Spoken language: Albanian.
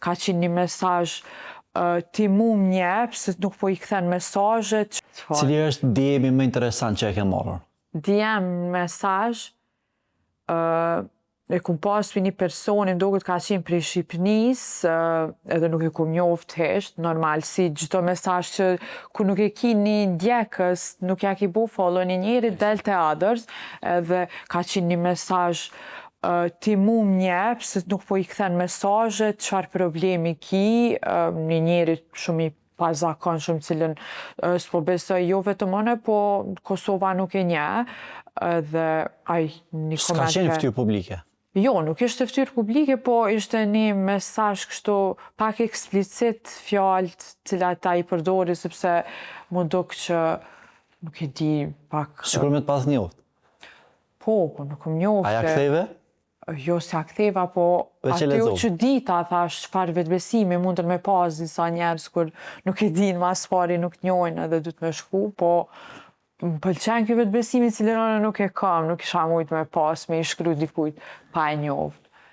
ka qenë një mesazh ti mu m'jep, se nuk po i kthen mesazhet. Cili është DM-i më interesant që e ke marrë? DM mesazh e kum pas për një personi, ndoket ka qenë prej Shqipënisë, edhe nuk e kum njoft hesht, normal, si çdo mesazh që ku nuk e ki një ndjekës, nuk ja ki bu follow një njeri, del te others, edhe ka qenë një mesazh ti mu m'jep, se nuk po i kthen mesazhet, çfarë problemi ki, një njeri shumë i pazakonshëm, cilën s'po besoj jo vetëm unë, po Kosova nuk e njeh, edhe ai një koment. S'ka qenë fytyrë publike? Jo, nuk ishte fytyrë publike, po ishte një mesazh kështu pak eksplicit, fjalët cilat ai përdori, sepse mu duk që nuk e di pak. Sikur me të pas njoft? Po, nuk më njofte. A ja ktheve? Jo, se a ktheva, po aty u çudita, thash, çfarë vetbesimi mundën me pas disa njerëz kur nuk e din, mas pari nuk njohin edhe du të me shku, po më pëlqen ky vetbesimi cilën unë nuk e kam, nuk isha mujt me pas, me i shkru dikujt pa e njoft.